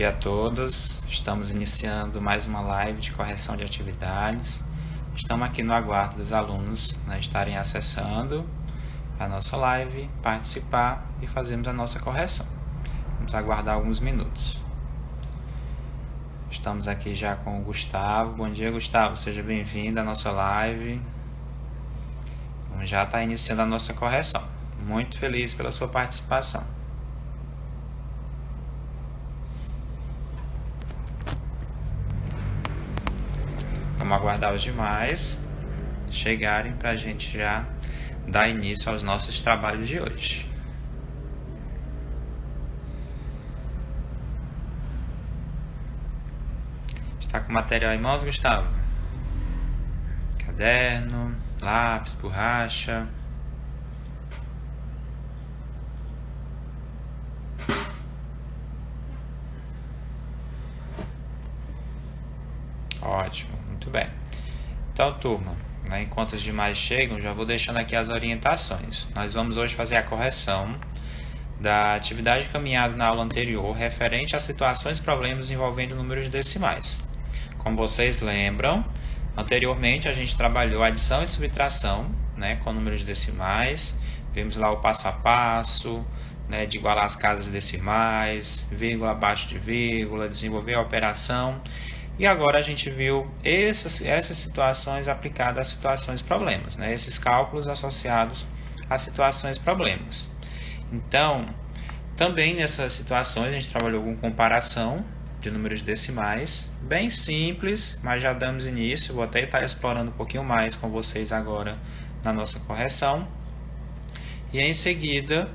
dia a todos, estamos iniciando mais uma live de correção de atividades. Estamos aqui no aguardo dos alunos estarem acessando a nossa live, participar e fazermos a nossa correção. Vamos aguardar alguns minutos. Estamos aqui já com o Gustavo. Bom dia, Gustavo, seja bem-vindo à nossa live. Já está iniciando a nossa correção. Muito feliz pela sua participação. Vamos aguardar os demais chegarem para a gente já dar início aos nossos trabalhos de hoje. Está com material em mãos, Gustavo? Caderno, lápis, borracha. Ótimo, muito bem. Então, turma, enquanto os demais chegam, já vou deixando aqui as orientações. Nós vamos hoje fazer a correção da atividade caminhada na aula anterior referente a situações e problemas envolvendo números decimais. Como vocês lembram, anteriormente a gente trabalhou adição e subtração com números decimais. Vimos lá o passo a passo, de igualar as casas decimais, vírgula abaixo de vírgula, desenvolver a operação. E agora a gente viu essas situações aplicadas a situações problemas, esses cálculos associados a situações problemas. Então, também nessas situações a gente trabalhou com comparação de números decimais, bem simples, mas já damos início. Vou até estar explorando um pouquinho mais com vocês agora na nossa correção. E em seguida,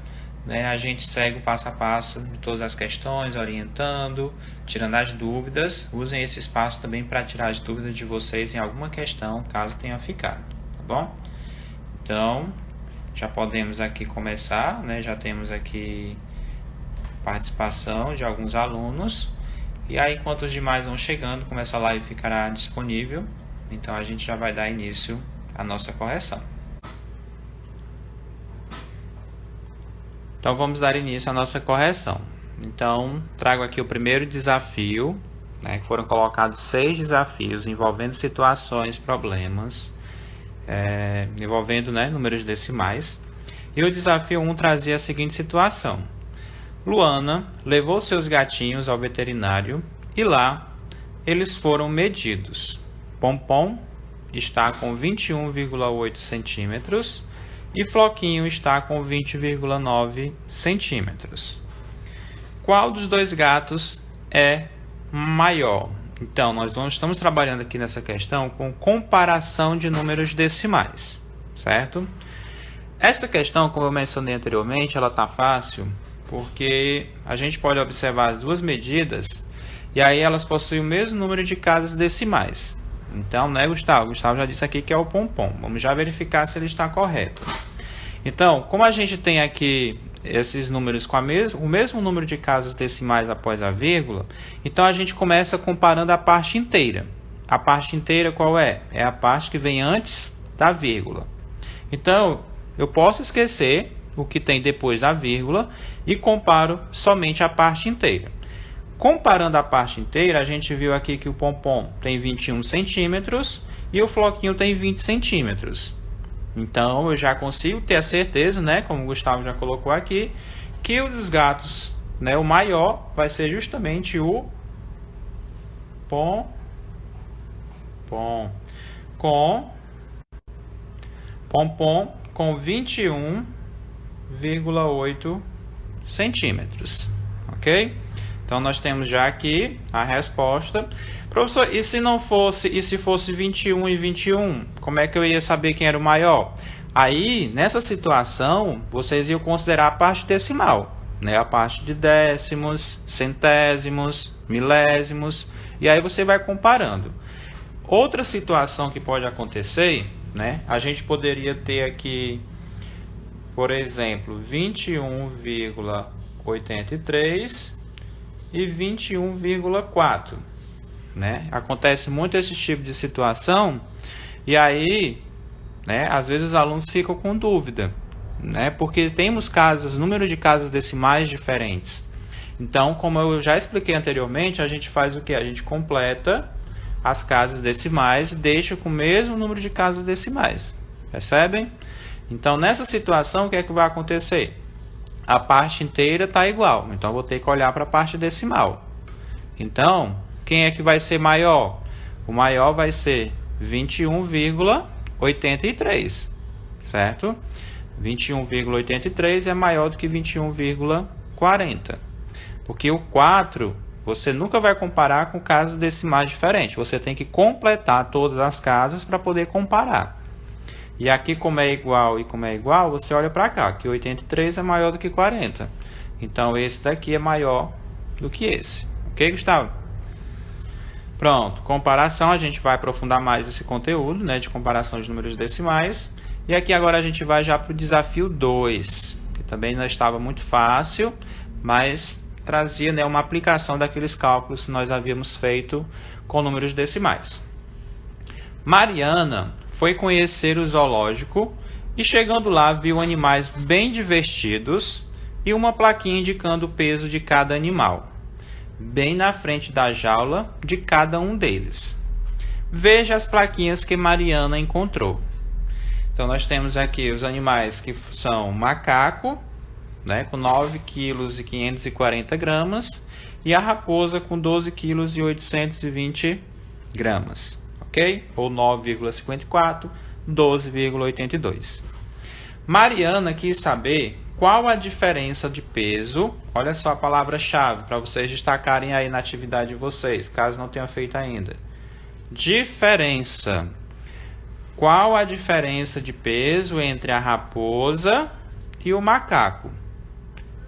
a gente segue o passo a passo de todas as questões, orientando, tirando as dúvidas. Usem esse espaço também para tirar as dúvidas de vocês em alguma questão, caso tenha ficado, tá bom? Então, já podemos aqui começar, já temos aqui participação de alguns alunos. E aí, enquanto os demais vão chegando, como essa live ficará disponível, então a gente já vai dar início à nossa correção. Então, vamos dar início à nossa correção. Então, trago aqui o primeiro desafio, que foram colocados 6 desafios envolvendo situações, problemas, envolvendo números decimais. E o desafio 1 trazia a seguinte situação. Luana levou seus gatinhos ao veterinário e lá eles foram medidos. Pompom está com 21,8 centímetros. E Floquinho está com 20,9 centímetros. Qual dos dois gatos é maior? Então, nós estamos trabalhando aqui nessa questão com comparação de números decimais, certo? Esta questão, como eu mencionei anteriormente, ela está fácil porque a gente pode observar as duas medidas e aí elas possuem o mesmo número de casas decimais. Então, Gustavo? Gustavo já disse aqui que é o Pompom. Vamos já verificar se ele está correto. Então, como a gente tem aqui esses números com o mesmo número de casas decimais após a vírgula, então a gente começa comparando a parte inteira. A parte inteira qual é? É a parte que vem antes da vírgula. Então, eu posso esquecer o que tem depois da vírgula e comparo somente a parte inteira. Comparando a parte inteira, a gente viu aqui que o Pompom tem 21 centímetros e o Floquinho tem 20 centímetros. Então, eu já consigo ter a certeza, como o Gustavo já colocou aqui, que o dos gatos, o maior, vai ser justamente o Pompom com 21,8 centímetros. Ok? Então, nós temos já aqui a resposta. Professor, e se fosse 21 e 21, como é que eu ia saber quem era o maior? Aí, nessa situação, vocês iam considerar a parte decimal, a parte de décimos, centésimos, milésimos, e aí você vai comparando. Outra situação que pode acontecer, a gente poderia ter aqui, por exemplo, 21,83 e 21,4. Acontece muito esse tipo de situação e aí, às vezes os alunos ficam com dúvida, porque temos número de casas decimais diferentes. Então, como eu já expliquei anteriormente, a gente faz o que? A gente completa as casas decimais e deixa com o mesmo número de casas decimais. Percebem? Então, nessa situação, o que é que vai acontecer? A parte inteira está igual, então eu vou ter que olhar para a parte decimal. Então, quem é que vai ser maior? O maior vai ser 21,83, certo? 21,83 é maior do que 21,40. Porque o 4, você nunca vai comparar com casas decimais diferentes. Você tem que completar todas as casas para poder comparar. E aqui, como é igual e como é igual, você olha para cá, que 83 é maior do que 40. Então, esse daqui é maior do que esse. Ok, Gustavo? Pronto, comparação, a gente vai aprofundar mais esse conteúdo, né, de comparação de números decimais. E aqui agora a gente vai já para o desafio 2, que também não estava muito fácil, mas trazia, né, uma aplicação daqueles cálculos que nós havíamos feito com números decimais. Mariana foi conhecer o zoológico e, chegando lá, viu animais bem divertidos e uma plaquinha indicando o peso de cada animal, bem na frente da jaula de cada um deles. Veja as plaquinhas que Mariana encontrou. Então, nós temos aqui os animais que são macaco, né, com 9,540 kg, e a raposa com 12,820 kg, ok? Ou 9,54, 12,82. Mariana quis saber qual a diferença de peso. Olha só a palavra-chave para vocês destacarem aí na atividade de vocês, caso não tenham feito ainda. Diferença. Qual a diferença de peso entre a raposa e o macaco?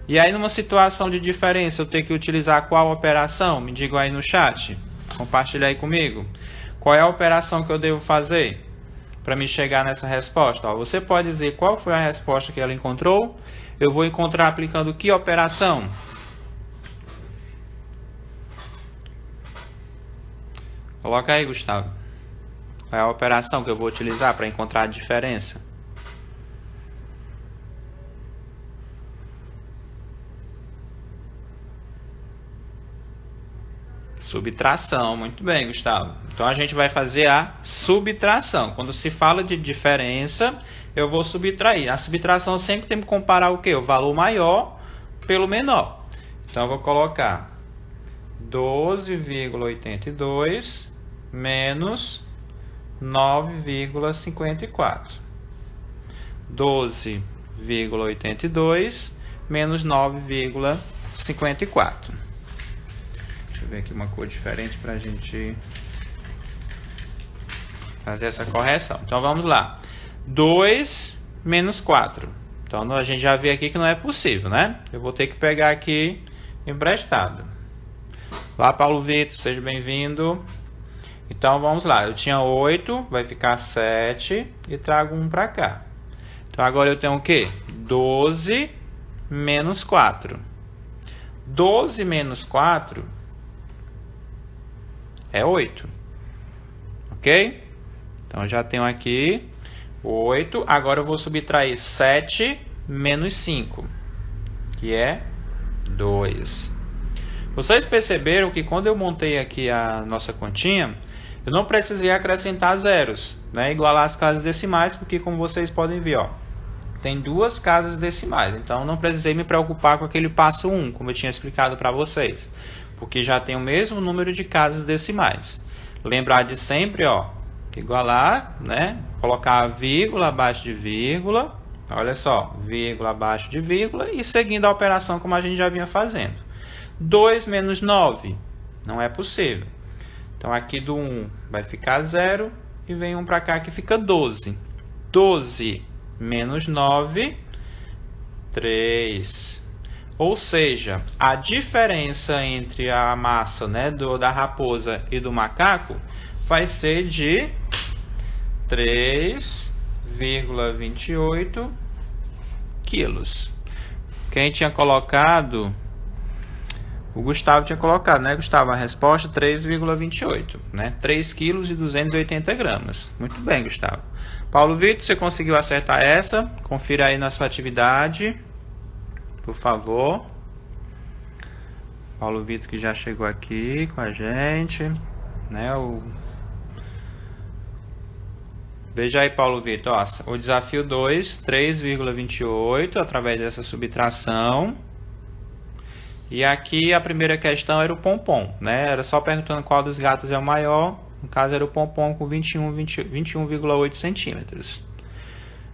E aí, numa situação de diferença, eu tenho que utilizar qual operação? Me digam aí no chat. Compartilha aí comigo. Qual é a operação que eu devo fazer para me chegar nessa resposta? Ó, você pode dizer qual foi a resposta que ela encontrou. Eu vou encontrar aplicando que operação? Coloca aí, Gustavo. Qual é a operação que eu vou utilizar para encontrar a diferença? Subtração. Muito bem, Gustavo. Então, a gente vai fazer a subtração. Quando se fala de diferença, eu vou subtrair. A subtração sempre tem que comparar o quê? O valor maior pelo menor. Então, eu vou colocar 12,82 menos 9,54. 12,82 menos 9,54. Deixa eu ver aqui uma cor diferente para a gente fazer essa correção. Então, vamos lá. 2 menos 4. Então, a gente já vê aqui que não é possível, né? Eu vou ter que pegar aqui emprestado. Olá, Paulo Vitor, seja bem-vindo. Então, vamos lá. Eu tinha 8, vai ficar 7 e trago 1 para cá. Então, agora eu tenho o quê? 12 menos 4. 12 menos 4 é 8. Ok? Então, já tenho aqui 8. Agora eu vou subtrair 7 menos 5, que é 2. Vocês perceberam que quando eu montei aqui a nossa continha, eu não precisei acrescentar zeros, né? Igualar as casas decimais, porque como vocês podem ver, ó, tem 2 casas decimais. Então, não precisei me preocupar com aquele passo 1, como eu tinha explicado para vocês, porque já tem o mesmo número de casas decimais. Lembrar de sempre, ó, igualar, né? Colocar a vírgula abaixo de vírgula, olha só, vírgula abaixo de vírgula, e seguindo a operação como a gente já vinha fazendo. 2 menos 9, não é possível. Então, aqui do 1 vai ficar 0 e vem 1 para cá que fica 12. 12 menos 9, 3. Ou seja, a diferença entre a massa, né, da raposa e do macaco vai ser de 3,28 quilos. Quem tinha colocado... O Gustavo tinha colocado, né, Gustavo? A resposta 3,28, né? 3 quilos e 280 gramas. Muito bem, Gustavo. Paulo Vitor, você conseguiu acertar essa? Confira aí na sua atividade, por favor. Paulo Vitor que já chegou aqui com a gente, né? Veja aí, Paulo Vitor, ó, o desafio 2, 3,28 através dessa subtração. E aqui a primeira questão era o pompom, né? Era só perguntando qual dos gatos é o maior. No caso era o pompom com 21,8 centímetros.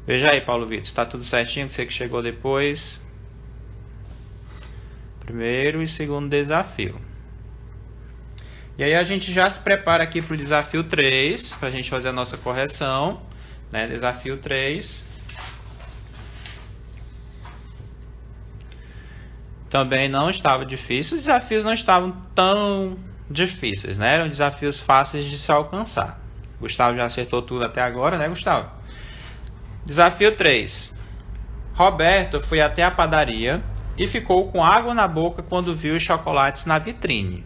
Veja aí, Paulo Vitor, está tudo certinho? Você que chegou depois. Primeiro e segundo desafio. E aí a gente já se prepara aqui para o desafio 3, para a gente fazer a nossa correção, né? Desafio 3. Também não estava difícil, os desafios não estavam tão difíceis, né? Eram desafios fáceis de se alcançar. Gustavo já acertou tudo até agora, né, Gustavo? Desafio 3. Roberto foi até a padaria e ficou com água na boca quando viu os chocolates na vitrine.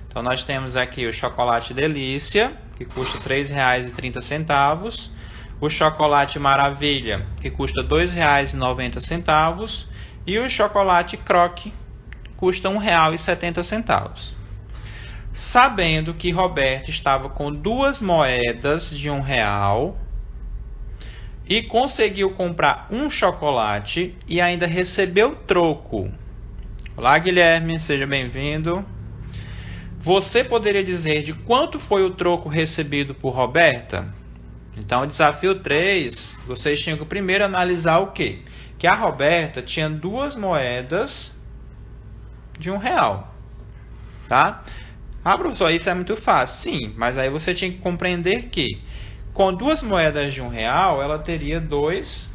Então nós temos aqui o chocolate Delícia, que custa R$ 3,30. O chocolate Maravilha, que custa R$ 2,90. E o chocolate Croque, custa R$ 1,70. Sabendo que Roberto estava com 2 moedas de R$ 1 e conseguiu comprar um chocolate e ainda recebeu troco. Olá, Guilherme, seja bem-vindo. Você poderia dizer de quanto foi o troco recebido por Roberta? Então, o desafio 3, vocês tinham que primeiro analisar o quê? Que a Roberta tinha 2 moedas de R$ 1, tá? Ah, professor, isso é muito fácil. Sim, mas aí você tinha que compreender que com 2 moedas de R$ 1, ela teria R$ 2.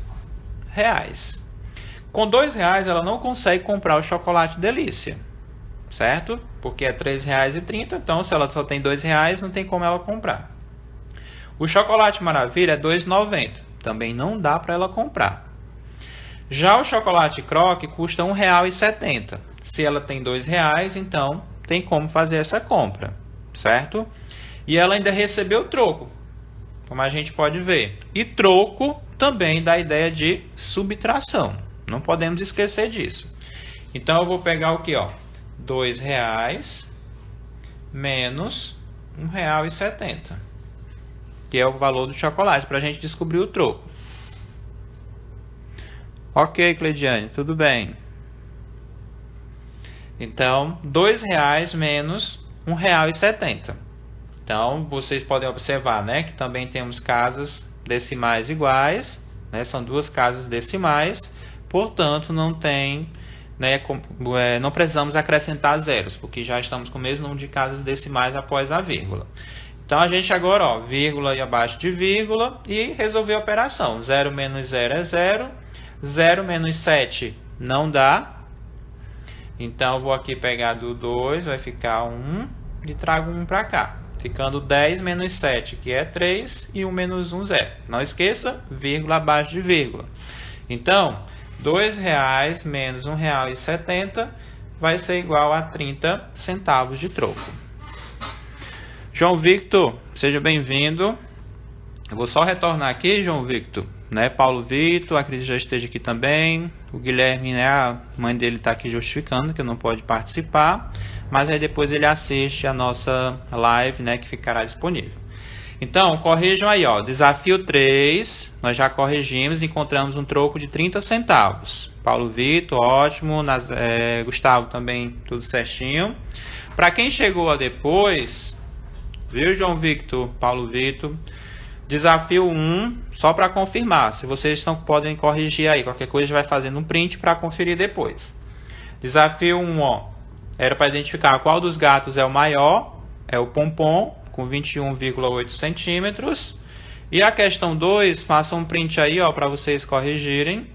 Com R$ 2 ela não consegue comprar o chocolate Delícia, certo? Porque é R$ 3,30, então se ela só tem R$ 2, não tem como ela comprar. O chocolate Maravilha é R$ 2,90, também não dá para ela comprar. Já o chocolate Croque custa R$ 1,70. Se ela tem R$ 2, então tem como fazer essa compra, certo? E ela ainda recebeu troco, como a gente pode ver. E troco também dá a ideia de subtração. Não podemos esquecer disso. Então eu vou pegar o que, ó? R$ 2 menos R$ 1,70, que é o valor do chocolate, para a gente descobrir o troco. Ok, Cleidiane, tudo bem. Então, R$ 2 menos R$ 1,70. Então, vocês podem observar, né, que também temos casas decimais iguais, né, são 2 casas decimais, portanto, não tem, né, não precisamos acrescentar zeros, porque já estamos com o mesmo número de casas decimais após a vírgula. Então, a gente agora, ó, vírgula e abaixo de vírgula, e resolver a operação. 0 menos 0 é 0. 0 menos 7 não dá. Então, eu vou aqui pegar do 2, vai ficar 1, e trago 1 para cá. Ficando 10 menos 7, que é 3, e 1 menos 1, 0. Não esqueça, vírgula abaixo de vírgula. Então, R$ 2 menos R$ 1,70 vai ser igual a 30 centavos de troco. João Victor, seja bem-vindo. Eu vou só retornar aqui, João Victor, né? Paulo Vitor, acredito que já esteja aqui também. O Guilherme, né? A mãe dele está aqui justificando que não pode participar, mas aí depois ele assiste a nossa live, né? Que ficará disponível. Então, corrijam aí, ó. Desafio 3, nós já corrigimos, encontramos um troco de 30 centavos. Paulo Vitor, ótimo. Gustavo também, tudo certinho. Para quem chegou depois, viu, João Victor, Paulo Vitor? Desafio 1, só para confirmar. Se vocês podem corrigir aí, qualquer coisa vai fazendo um print para conferir depois. Desafio 1, ó, era para identificar qual dos gatos é o maior. É o pompom, com 21,8 centímetros. E a questão 2, façam um print aí, ó, para vocês corrigirem.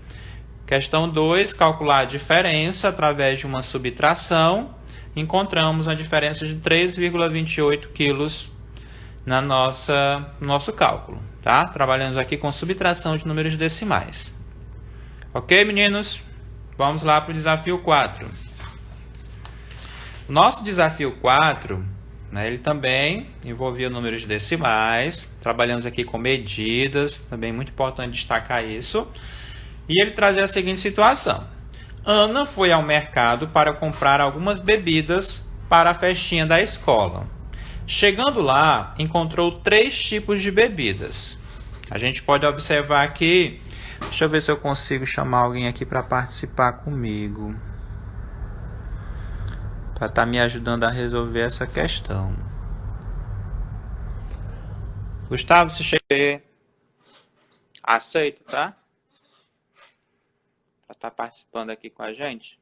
Questão 2, calcular a diferença através de uma subtração. Encontramos a diferença de 3,28 quilos no nosso cálculo, tá? Trabalhando aqui com subtração de números decimais. Ok, meninos? Vamos lá para o desafio 4. O nosso desafio 4, né, ele também envolvia números decimais. Trabalhamos aqui com medidas, também muito importante destacar isso. E ele trazia a seguinte situação. Ana foi ao mercado para comprar algumas bebidas para a festinha da escola. Chegando lá, encontrou 3 tipos de bebidas. A gente pode observar aqui. Deixa eu ver se eu consigo chamar alguém aqui para participar comigo, para estar me ajudando a resolver essa questão. Gustavo, se chegar, aceito, tá? Para estar participando aqui com a gente.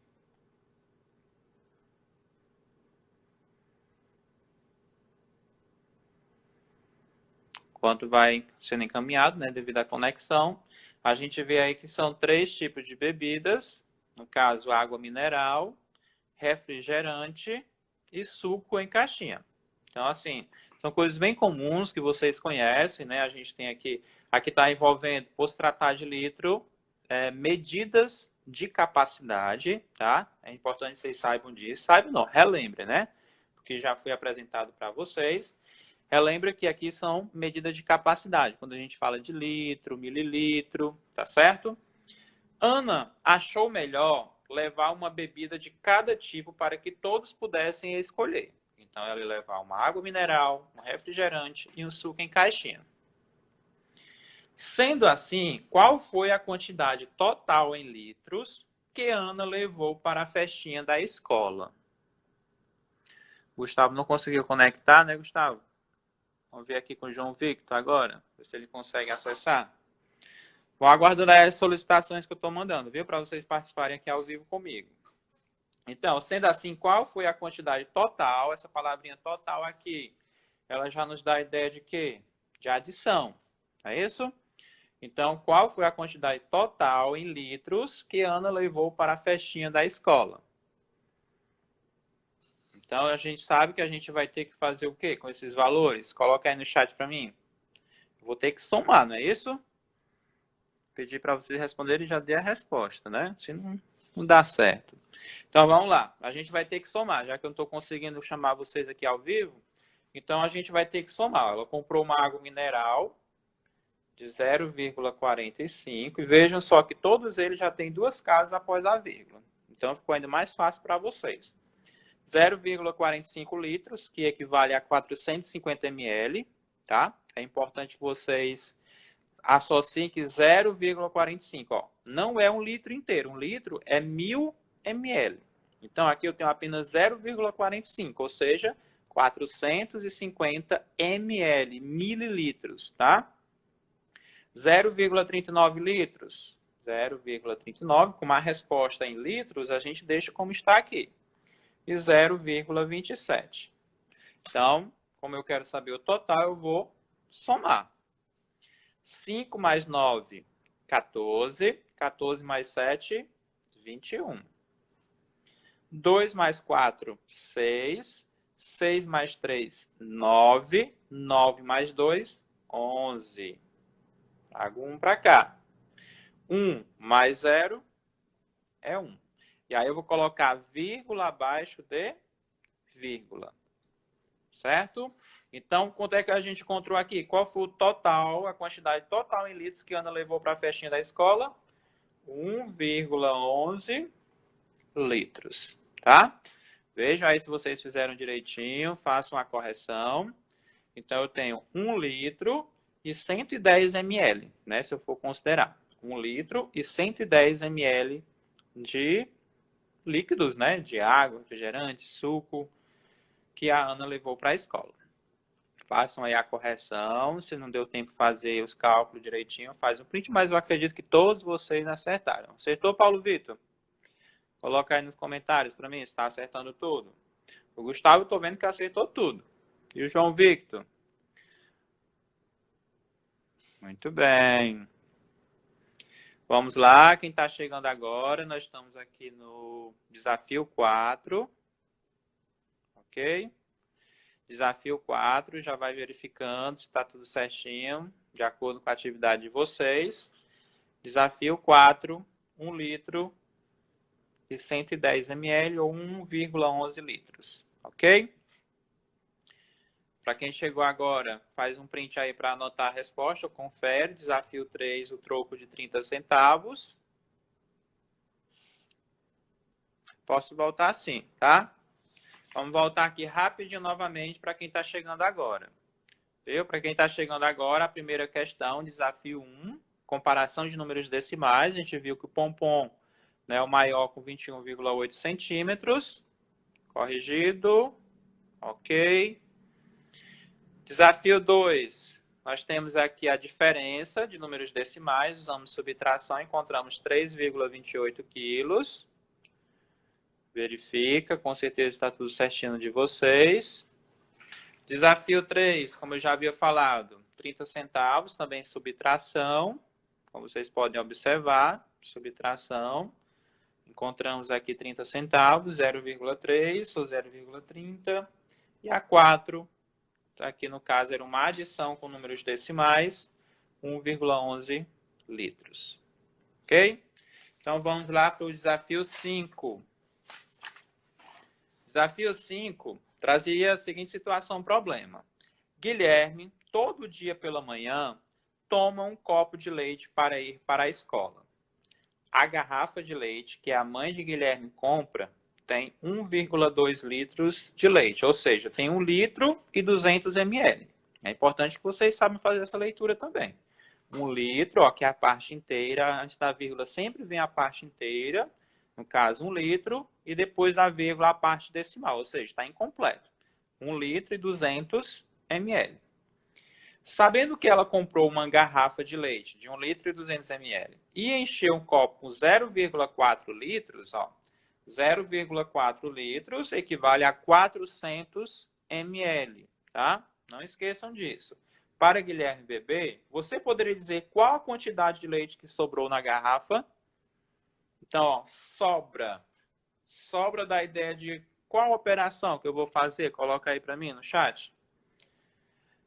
Enquanto vai sendo encaminhado, né, devido à conexão, a gente vê aí que são 3 tipos de bebidas, no caso, água mineral, refrigerante e suco em caixinha. Então, assim, são coisas bem comuns que vocês conhecem, né? A gente tem aqui está envolvendo, por se tratar de litro, medidas de capacidade, tá? É importante que vocês saibam disso. Saibam não, relembrem, né? Porque já foi apresentado para vocês. Relembra que aqui são medidas de capacidade, quando a gente fala de litro, mililitro, tá certo? Ana achou melhor levar uma bebida de cada tipo para que todos pudessem escolher. Então, ela ia levar uma água mineral, um refrigerante e um suco em caixinha. Sendo assim, qual foi a quantidade total em litros que Ana levou para a festinha da escola? Gustavo não conseguiu conectar, né, Gustavo? Vamos ver aqui com o João Victor agora, ver se ele consegue acessar. Vou aguardando as solicitações que eu estou mandando, viu? Para vocês participarem aqui ao vivo comigo. Então, sendo assim, qual foi a quantidade total? Essa palavrinha total aqui, ela já nos dá a ideia de quê? De adição, é isso? Então, qual foi a quantidade total em litros que Ana levou para a festinha da escola? Então, a gente sabe que a gente vai ter que fazer o quê com esses valores? Coloca aí no chat para mim. Vou ter que somar, não é isso? Pedir para vocês responderem e já dei a resposta, né? Se não dá certo. Então, vamos lá. A gente vai ter que somar, já que eu não estou conseguindo chamar vocês aqui ao vivo. Então, a gente vai ter que somar. Ela comprou uma água mineral de 0,45. E vejam só que todos eles já têm 2 casas após a vírgula. Então, ficou ainda mais fácil para vocês. 0,45 litros, que equivale a 450 ml, tá? É importante que vocês associem que 0,45, ó, não é um litro inteiro. 1 litro é 1000 ml. Então, aqui eu tenho apenas 0,45, ou seja, 450 ml, mililitros, tá? 0,39 litros. 0,39, com uma resposta em litros, a gente deixa como está aqui. E 0,27. Então, como eu quero saber o total, eu vou somar. 5 mais 9, 14. 14 mais 7, 21. 2 mais 4, 6. 6 mais 3, 9. 9 mais 2, 11. Trago 1 para cá. 1 mais 0 é 1. E aí eu vou colocar vírgula abaixo de vírgula. Certo? Então, quanto é que a gente encontrou aqui? Qual foi o total, a quantidade total em litros que Ana levou para a festinha da escola? 1,11 litros, tá? Vejam aí se vocês fizeram direitinho, façam a correção. Então, eu tenho 1 litro e 110 ml, né? Se eu for considerar. 1 litro e 110 ml de líquidos, né? De água, refrigerante, suco, que a Ana levou para a escola. Façam aí a correção. Se não deu tempo de fazer os cálculos direitinho, faz um print, mas eu acredito que todos vocês acertaram. Acertou, Paulo Vitor? Coloca aí nos comentários para mim se está acertando tudo. O Gustavo, estou vendo que acertou tudo. E o João Victor? Muito bem. Vamos lá, quem está chegando agora, nós estamos aqui no desafio 4. Ok? Desafio 4, já vai verificando se está tudo certinho, de acordo com a atividade de vocês. Desafio 4, 1 litro e 110 ml ou 1,11 litros, ok? Para quem chegou agora, faz um print aí para anotar a resposta, confere. Desafio 3, o troco de 30 centavos. Posso voltar sim, tá? Vamos voltar aqui rapidinho novamente para quem está chegando agora. Viu? Para quem está chegando agora, a primeira questão, desafio 1, comparação de números decimais. A gente viu que o pompom, né, é o maior com 21,8 centímetros. Corrigido. Ok. Desafio 2. Nós temos aqui a diferença de números decimais. Usamos subtração, encontramos 3,28 quilos. Verifica, com certeza está tudo certinho de vocês. Desafio 3, como eu já havia falado, 30 centavos, também subtração. Como vocês podem observar, subtração. Encontramos aqui 30 centavos, 0,3 ou 0,30. E a 4, aqui no caso era uma adição com números decimais, 1,11 litros. Ok? Então vamos lá para o desafio 5. Desafio 5 trazia a seguinte situação, problema. Guilherme, todo dia pela manhã, toma um copo de leite para ir para a escola. A garrafa de leite que a mãe de Guilherme compra tem 1,2 litros de leite, ou seja, tem 1 litro e 200 ml. É importante que vocês saibam fazer essa leitura também. 1 litro, ó, que é a parte inteira, antes da vírgula sempre vem a parte inteira, no caso 1 litro, e depois da vírgula a parte decimal, ou seja, está incompleto. 1 litro e 200 ml. Sabendo que ela comprou uma garrafa de leite de 1 litro e 200 ml e encheu um copo com 0,4 litros, ó, 0,4 litros equivale a 400 ml, tá? Não esqueçam disso. Para Guilherme beber, você poderia dizer qual a quantidade de leite que sobrou na garrafa? Então, ó, sobra. Sobra da ideia de qual operação que eu vou fazer? Coloca aí para mim no chat.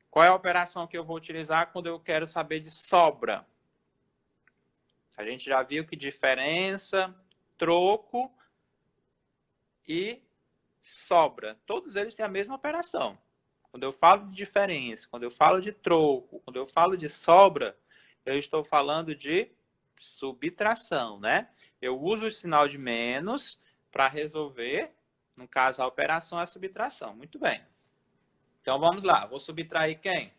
Qual é a operação que eu vou utilizar quando eu quero saber de sobra? A gente já viu que diferença, troco e sobra. Todos eles têm a mesma operação. Quando eu falo de diferença, quando eu falo de troco, quando eu falo de sobra, eu estou falando de subtração, né? Eu uso o sinal de menos para resolver, no caso, a operação é a subtração. Muito bem. Então, vamos lá. Vou subtrair quem?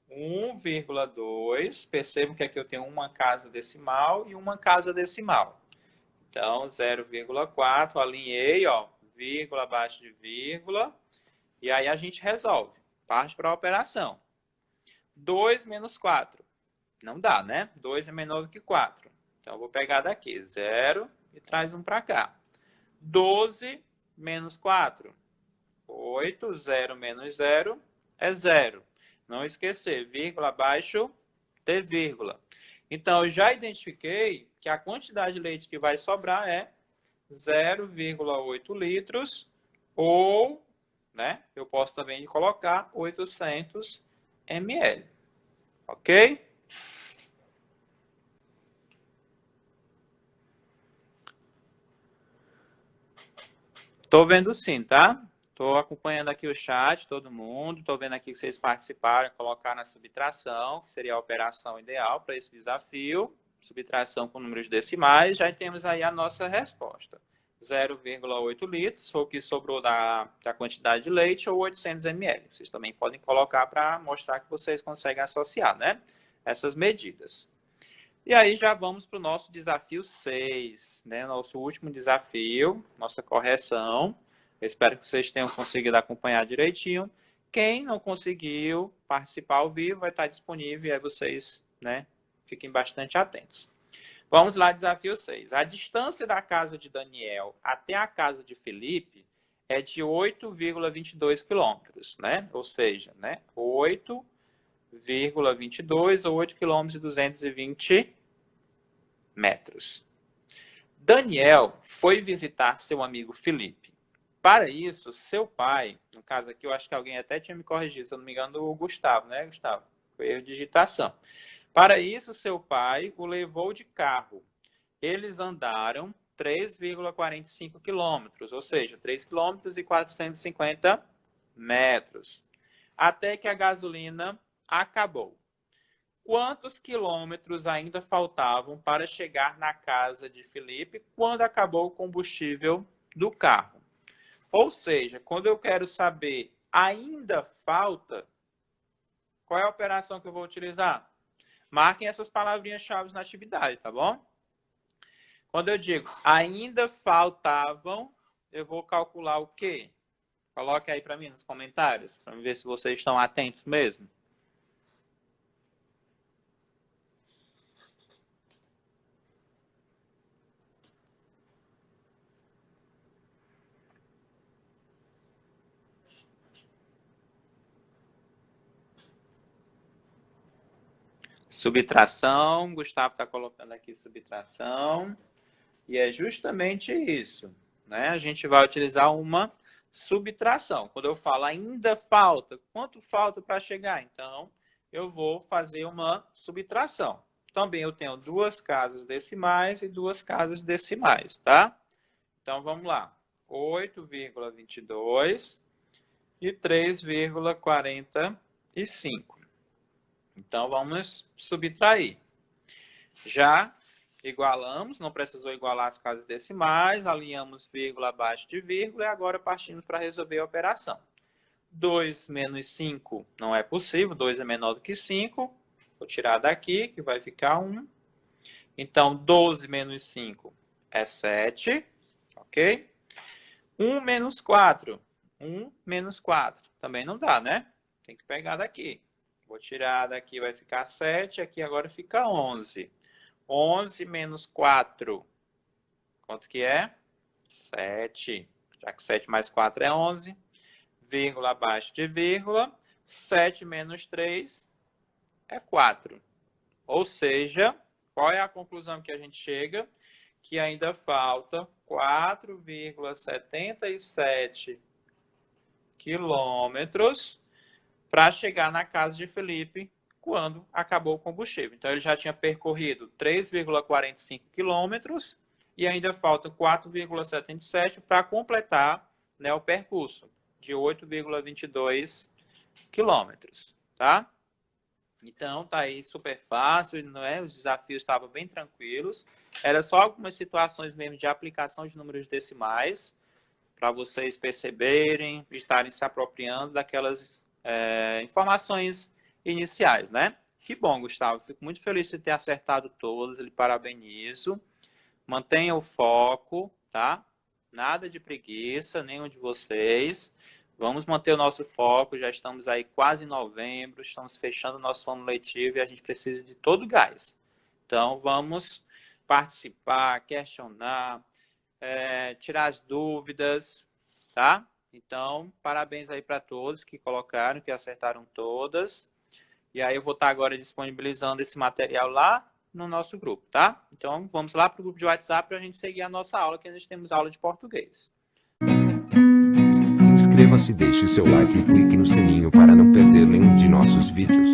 1,2. Percebo que aqui eu tenho uma casa decimal e uma casa decimal. Então, 0,4. Alinhei, ó, vírgula abaixo de vírgula. E aí a gente resolve. Parte para a operação. 2 menos 4. Não dá, né? 2 é menor do que 4. Então, eu vou pegar daqui. 0 e traz 1 para cá. 12 menos 4. 8, 0 menos 0 é 0. Não esquecer, vírgula abaixo de vírgula. Então, eu já identifiquei que a quantidade de leite que vai sobrar é 0,8 litros ou, né, eu posso também colocar 800 ml. Ok? Estou vendo sim, tá? Estou acompanhando aqui o chat, todo mundo. Estou vendo aqui que vocês participaram, colocaram a subtração, que seria a operação ideal para esse desafio. Subtração com números decimais. Já temos aí a nossa resposta. 0,8 litros, foi o que sobrou da quantidade de leite, ou 800 ml. Vocês também podem colocar para mostrar que vocês conseguem associar, né, essas medidas. E aí já vamos para o nosso desafio 6, né? Nosso último desafio, nossa correção. Eu espero que vocês tenham conseguido acompanhar direitinho. Quem não conseguiu participar ao vivo vai estar disponível e aí vocês, né, fiquem bastante atentos. Vamos lá, desafio 6. A distância da casa de Daniel até a casa de Felipe é de 8,22 quilômetros, né? Ou seja, né, 8,22 ou 8 km e 220 metros. Daniel foi visitar seu amigo Felipe. Para isso, seu pai, no caso aqui eu acho que alguém até tinha me corrigido, se eu não me engano, o Gustavo, né, Gustavo? Foi erro de digitação. Para isso, seu pai o levou de carro. Eles andaram 3,45 quilômetros, ou seja, 3 quilômetros e 450 metros, até que a gasolina acabou. Quantos quilômetros ainda faltavam para chegar na casa de Felipe quando acabou o combustível do carro. Ou seja, quando eu quero saber ainda falta, qual é a operação que eu vou utilizar? Marquem essas palavrinhas-chave na atividade, tá bom? Quando eu digo ainda faltavam, eu vou calcular o quê? Coloque aí para mim nos comentários, para ver se vocês estão atentos mesmo. Subtração, Gustavo está colocando aqui subtração, e é justamente isso, né? A gente vai utilizar uma subtração. Quando eu falo ainda falta, quanto falta para chegar? Então, eu vou fazer uma subtração. Também eu tenho duas casas decimais e duas casas decimais, tá? Então, vamos lá. 8,22 e 3,45. Então, vamos subtrair. Já igualamos, não precisou igualar as casas decimais, alinhamos vírgula abaixo de vírgula e agora partimos para resolver a operação. 2 menos 5 não é possível, 2 é menor do que 5. Vou tirar daqui, que vai ficar 1. Então, 12 menos 5 é 7, ok? 1 menos 4. 1 menos 4. Também não dá, né? Tem que pegar daqui. Vou tirar daqui, vai ficar 7. Aqui agora fica 11. 11 menos 4. Quanto que é? 7. Já que 7 mais 4 é 11. Vírgula abaixo de vírgula. 7 menos 3 é 4. Ou seja, qual é a conclusão que a gente chega? Que ainda falta 4,77 quilômetros para chegar na casa de Felipe quando acabou o combustível. Então, ele já tinha percorrido 3,45 quilômetros e ainda falta 4,77 para completar, né, o percurso de 8,22 quilômetros, tá? Então, tá aí super fácil, não é? Os desafios estavam bem tranquilos. Era só algumas situações mesmo de aplicação de números decimais para vocês perceberem, estarem se apropriando daquelas informações iniciais, né? Que bom, Gustavo. Fico muito feliz de ter acertado todos. Lhe parabenizo. Mantenha o foco, tá? Nada de preguiça, nenhum de vocês. Vamos manter o nosso foco. Já estamos aí quase em novembro. Estamos fechando o nosso ano letivo e a gente precisa de todo o gás. Então, vamos participar, questionar, tirar as dúvidas, tá? Então, parabéns aí para todos que colocaram, que acertaram todas. E aí eu vou estar agora disponibilizando esse material lá no nosso grupo, tá? Então, vamos lá para o grupo de WhatsApp para a gente seguir a nossa aula, que nós temos aula de português. Inscreva-se, deixe seu like e clique no sininho para não perder nenhum de nossos vídeos.